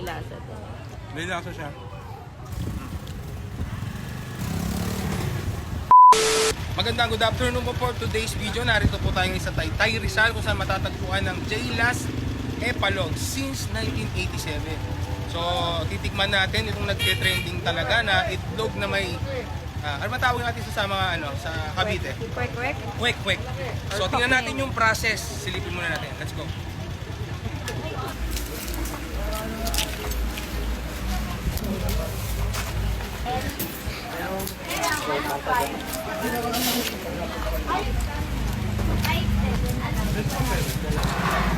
lasa to. May lasa siya. Magandang good afternoon po for today's video. Narito po tayo sa Taytay Rizal kung saan matatagpuan ng J-Las Epalog since 1987. So, titikman natin itong nagte-trending talaga na itlog na may ano matawag natin sa mga sa Cavite? Kwek-kwek? Kwek-kwek. So, tingnan natin yung process. Silipin muna natin. Let's go.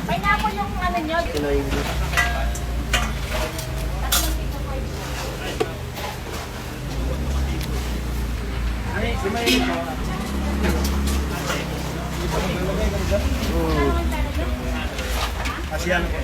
Pineapple yung ano nyo? Asian po.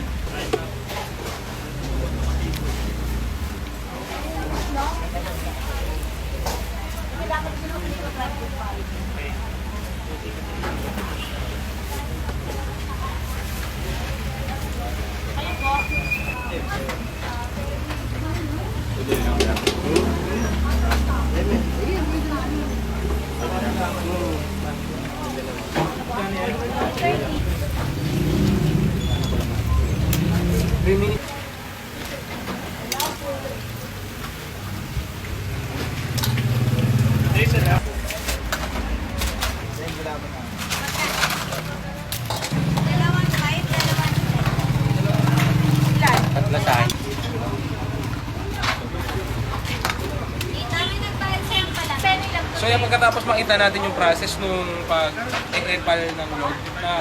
So yan, pagkatapos makita natin yung process nung pag-epal ng log,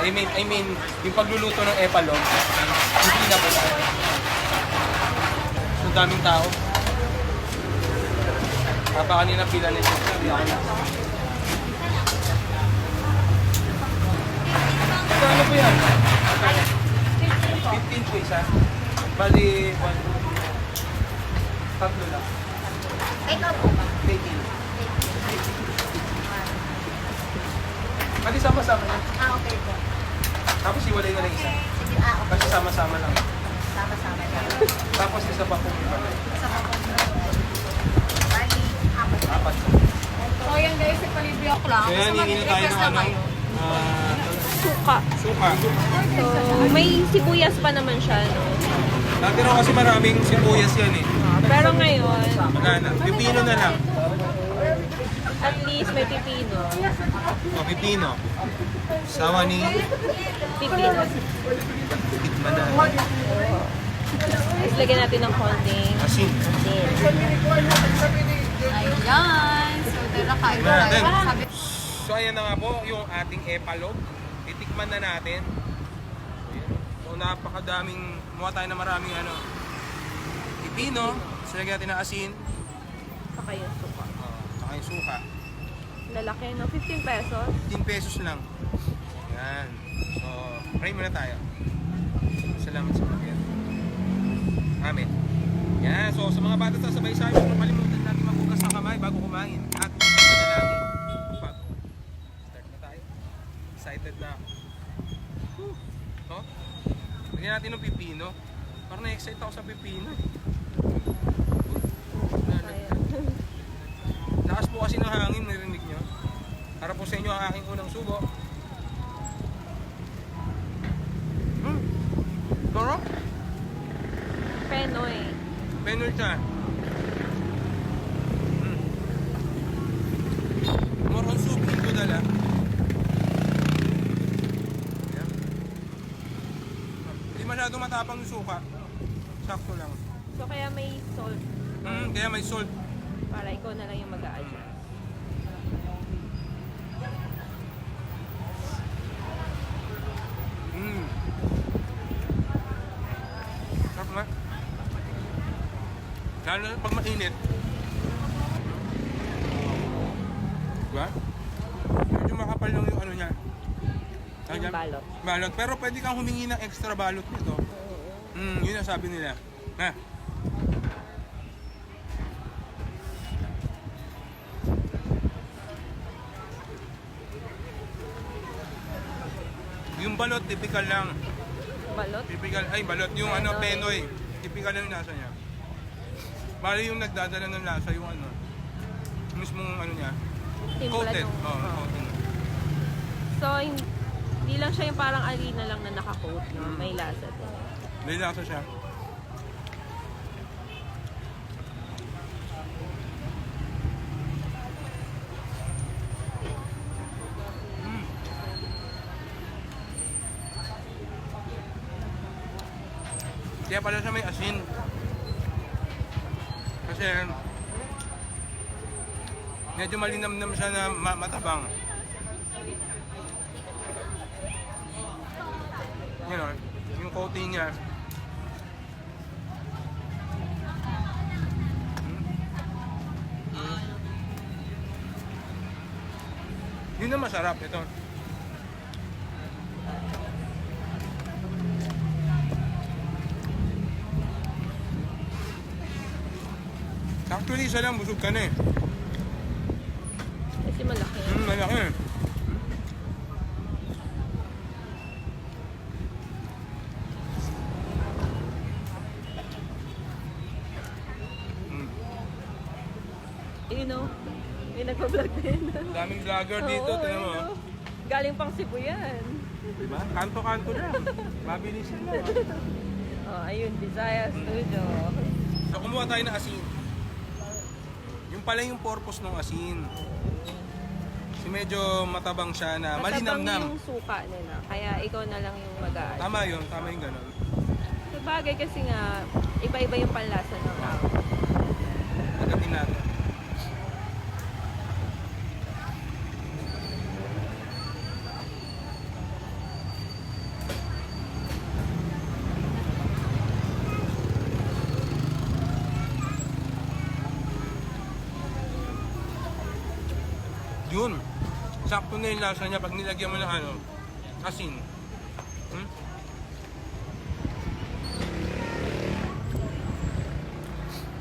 I mean, yung pagluluto ng epalog, hindi na po tayo. So daming tao. Kanina pila nito. Sabi ako na. So ano po yan? 15 po isa. Bali, 1, 2, 3. Tatlo lang. Ikaw po ba? 18. Bali sama-sama yan. Okay po. Tapos iwalay na lang isa. Sige, okay. Kasi sama-sama lang. Sama-sama lang. Tapos isa pa po iwalay. Sa mga bali, apat. Apat. So yan guys, ipalibyo ako lang. So yan, hingi na tayo ng ano? Suka. Suka. So, may sibuyas pa naman siya, no? Dati raw kasi maraming sibuyas yan eh. Pero ngayon, Wala na. Pipino na lang. at least may pipino. O, pipino. Sawa ni Pipino. tikman na. Tapos lagyan natin ng konting Asin. asin. Ayan. So, tara kain Tikman natin. Sabi, So ayan na nga po yung ating epalog. Titikman na natin. So napakadaming, mukha tayo na maraming pipino. So lagyan natin ng asin. Saka yung suka. Saka yung suka. Lalaki, no? 15 pesos. 15 pesos lang. Yan. So, pray muna tayo. Salamat sa Panginoon. Amen. Yan. So, sa mga bata sasabay sa akin, huwag kalimutan natin maghugas ng kamay bago kumain. At manalangin. Start na tayo. Excited na ako. So, lagyan natin ng pipino. Parang na-excite ako sa pipino. Lakas po kasi ng hangin, narinig nyo. Para po sa inyo ang aking unang subo. Toro? Penoy. Penoy siya. More on soup into dala. Ayan. Hindi masyado matapang yung suka. Sakto lang. So, kaya may salt. Kaya may salt. Para ikaw na lang yung mag-a-adjust. Sarap nga. Lalo na pag mainit. Diba? Medyo makapal lang yung niya. Yung balot. Balot. Pero pwede kang humingi ng extra balot nito. Yun ang sabi nila. Ha? Yung balot, typical lang. Balot? Typical, ay balot. Yung Penoy. Penoy. typical na yung lasa niya. Bali yung nagdadala ng lasa yung ano, mismong ano niya, Timpla coated. nung- Oo, coated. So, hindi lang siya yung parang arena lang na naka-coat, no? May lasa din. May lasa siya. Kaya pala siya may asin. Kasi medyo malinamnam siya na matabang. You know, yung coating niya. Yun na masarap ito. Actually, isa lang, busog ka na eh. Kasi malaki. Malaki eh. You know, may nagpa-vlog din. Daming vlogger dito, Oo, tinan mo. ayun, oh. Galing pang Cebu yan. Diba? Kanto-kanto lang. Mabilisin lang. Oh, ayun, Visayas Studio. So, kumuha tayo ng asin. Yung pala yung purpose ng asin. Kasi medyo matabang siya na Matabang malinamnam. yung suka nila, kaya ikaw na lang yung mag-aal. Tama yun, tama yung ganun. Sabagay kasi nga, iba-iba yung panlasa ng tao. Pagdating natin. Yun. Sakto na yung lasa niya pag nilagyan mo ng ano, asin. Hmm?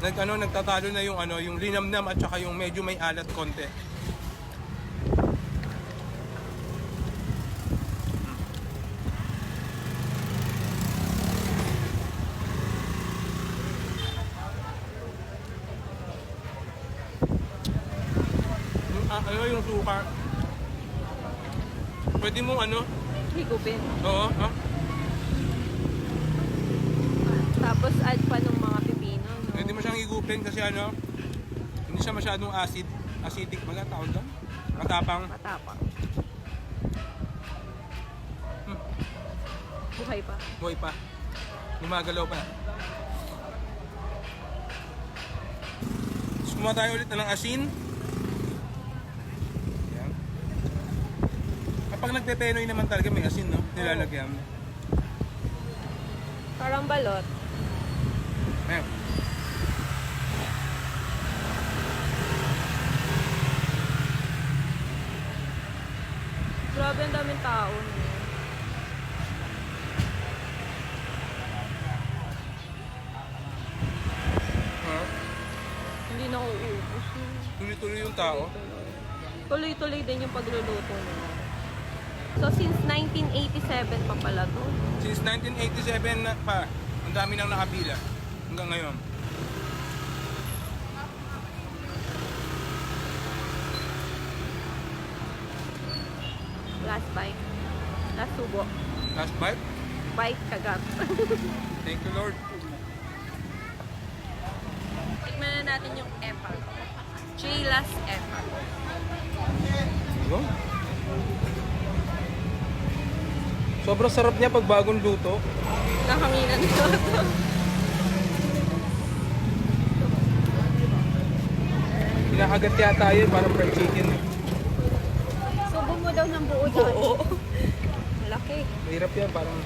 Nagtatalo na yung ano, yung linamnam at saka yung medyo may alat konti. Ano yung suka? Pwede mong ano? Higupin. Oo, ha? Tapos add pa ng mga pipino, no? Pwede mo siyang igupin kasi ano, hindi siya masyadong acidic baga tawag doon. Matapang. Matapang. Buhay pa. Buhay pa. Gumagalaw pa. Tapos kumuha tayo ulit ng asin. Yan. Kapag nagpe-penoy naman talaga may asin, no? Nilalagyan. Parang balot. Ayan. Grabe, ang daming tao. No? Ha? Hindi na uuubos. Tuloy-tuloy yung tao. Tuloy-tuloy din yung pagluluto nila. So, since 1987 pa pala to. Since 1987 na pa, ang dami nang nakapila. Hanggang ngayon. Last bite. Last subo. Last bite. Bite kagat. Thank you, Lord. Tikman na natin yung epa. Chilas epa. Diba? Sobrang sarap niya pag bagong luto. Nakanginan ko. Pinakagat yata yun, parang fried chicken. Subo mo daw ng buo doon. Oo. Malaki. Mahirap yan, parang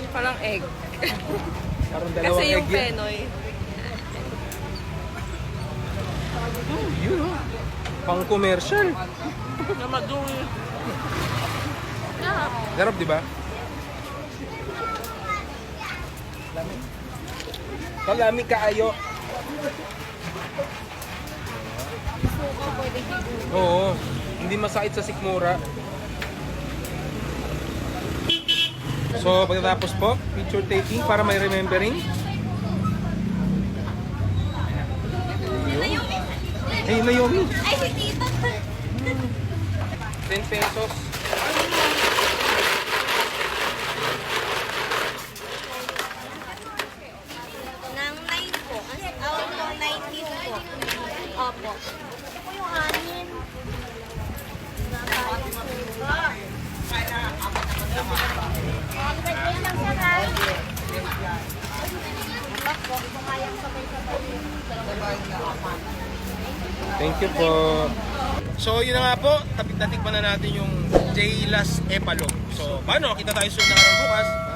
Parang egg. dalawang Kasi yung egg yan. penoy. Yun, oh. Pang commercial. Na madumi. Sarap. Sarap, di ba? Kalami kaayo. Suko pwede higupin. Oo. Hindi masakit sa sikmura. So, pagkatapos po, picture taking para may remembering. Hey, Naomi. Ay, si Tito. 10 pesos. Nang 9 po. Nang 19 po. Opo. Ito po yung anin. Thank you po. So yun na nga po, natikman na natin yung Jaylas Epalog. So paano, kita tayo sunod na araw bukas.